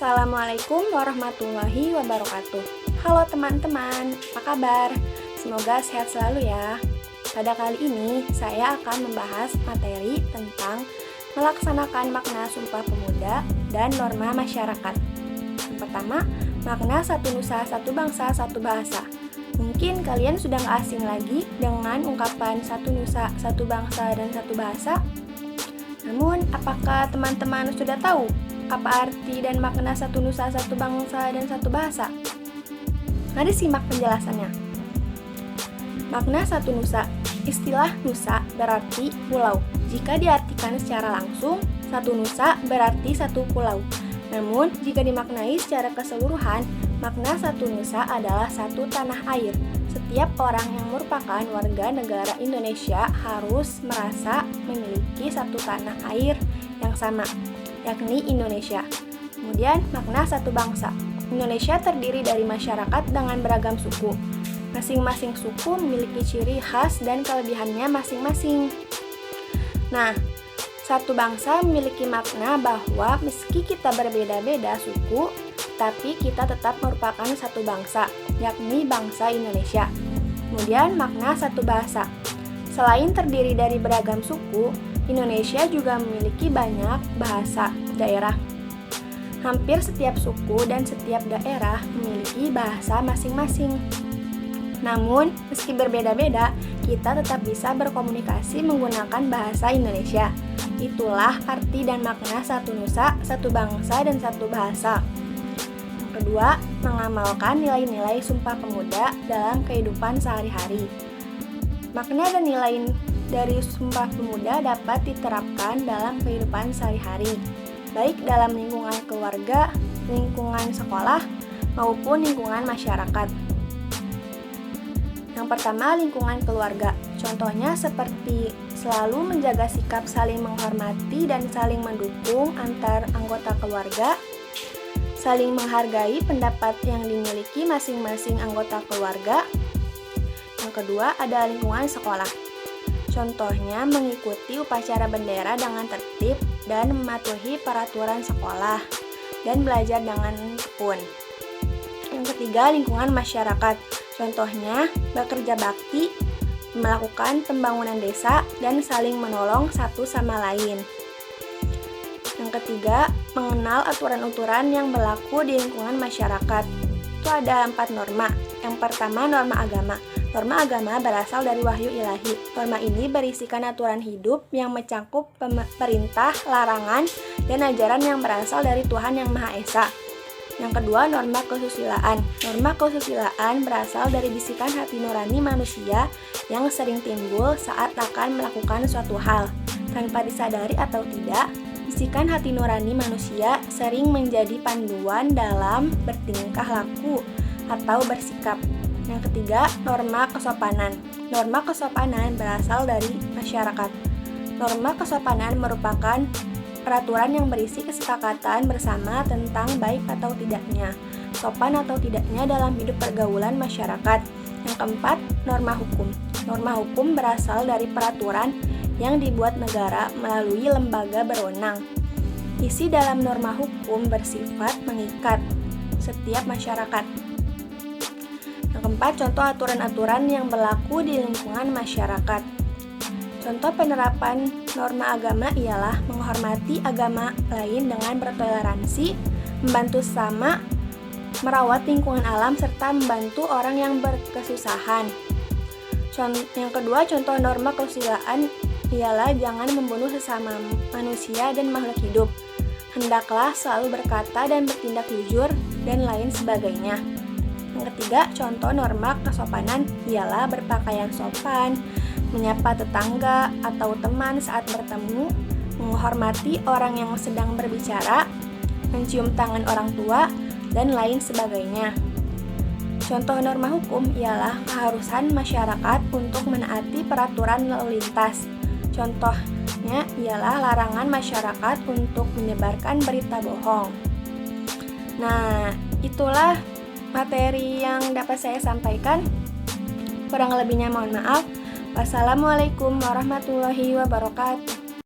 Assalamualaikum warahmatullahi wabarakatuh. Halo teman-teman, apa kabar? Semoga sehat selalu ya. Pada kali ini, saya akan membahas materi tentang melaksanakan makna Sumpah Pemuda dan norma masyarakat. Yang pertama, makna satu nusa, satu bangsa, satu bahasa. Mungkin kalian sudah gak asing lagi dengan ungkapan satu nusa, satu bangsa, dan satu bahasa. Namun, apakah teman-teman sudah tahu apa arti dan makna satu nusa, satu bangsa, dan satu bahasa? Mari simak penjelasannya. Makna satu nusa. Istilah nusa berarti pulau. Jika diartikan secara langsung, satu nusa berarti satu pulau. Namun, jika dimaknai secara keseluruhan, makna satu nusa adalah satu tanah air. Setiap orang yang merupakan warga negara Indonesia harus merasa memiliki satu tanah air yang sama, yakni Indonesia. Kemudian, makna satu bangsa. Indonesia terdiri dari masyarakat dengan beragam suku. Masing-masing suku memiliki ciri khas dan kelebihannya masing-masing. Nah, satu bangsa memiliki makna bahwa meski kita berbeda-beda suku, tapi kita tetap merupakan satu bangsa, yakni bangsa Indonesia. Kemudian, makna satu bahasa. Selain terdiri dari beragam suku, Indonesia juga memiliki banyak bahasa daerah. Hampir setiap suku dan setiap daerah memiliki bahasa masing-masing. Namun, meski berbeda-beda, kita tetap bisa berkomunikasi menggunakan bahasa Indonesia. Itulah arti dan makna satu nusa, satu bangsa, dan satu bahasa. Yang kedua, mengamalkan nilai-nilai Sumpah Pemuda dalam kehidupan sehari-hari. Makna dan nilai dari Sumpah Pemuda dapat diterapkan dalam kehidupan sehari-hari, baik dalam lingkungan keluarga, lingkungan sekolah, maupun lingkungan masyarakat. Yang pertama, lingkungan keluarga. Contohnya seperti selalu menjaga sikap saling menghormati dan saling mendukung antar anggota keluarga, saling menghargai pendapat yang dimiliki masing-masing anggota keluarga. Yang kedua, ada lingkungan sekolah. Contohnya mengikuti upacara bendera dengan tertib dan mematuhi peraturan sekolah dan belajar dengan tekun. Yang ketiga, lingkungan masyarakat. Contohnya bekerja bakti, melakukan pembangunan desa, dan saling menolong satu sama lain. Yang ketiga, mengenal aturan-aturan yang berlaku di lingkungan masyarakat. Itu ada 4 norma. Yang pertama, norma agama. Norma agama berasal dari wahyu ilahi. Norma ini berisikan aturan hidup yang mencakup perintah, larangan, dan ajaran yang berasal dari Tuhan Yang Maha Esa. Yang kedua, norma kesusilaan. Norma kesusilaan berasal dari bisikan hati nurani manusia yang sering timbul saat akan melakukan suatu hal. Tanpa disadari atau tidak, bisikan hati nurani manusia sering menjadi panduan dalam bertingkah laku atau bersikap. Yang ketiga, norma kesopanan. Norma kesopanan berasal dari masyarakat. Norma kesopanan merupakan peraturan yang berisi kesepakatan bersama tentang baik atau tidaknya, sopan atau tidaknya dalam hidup pergaulan masyarakat. Yang keempat, norma hukum. Norma hukum berasal dari peraturan yang dibuat negara melalui lembaga berwenang. Isi dalam norma hukum bersifat mengikat setiap masyarakat. Yang keempat, contoh aturan-aturan yang berlaku di lingkungan masyarakat. Contoh penerapan norma agama ialah menghormati agama lain dengan bertoleransi, membantu sesama, merawat lingkungan alam, serta membantu orang yang berkesusahan. Yang kedua, contoh norma kesusilaan ialah jangan membunuh sesama manusia dan makhluk hidup. Hendaklah selalu berkata dan bertindak jujur, dan lain sebagainya. Yang ketiga, contoh norma kesopanan ialah berpakaian sopan, menyapa tetangga atau teman saat bertemu, menghormati orang yang sedang berbicara, mencium tangan orang tua, dan lain sebagainya. Contoh norma hukum ialah keharusan masyarakat untuk menaati peraturan lalu lintas. Contohnya ialah larangan masyarakat untuk menyebarkan berita bohong. Nah, itulah materi yang dapat saya sampaikan. Kurang lebihnya mohon maaf. Wassalamualaikum warahmatullahi wabarakatuh.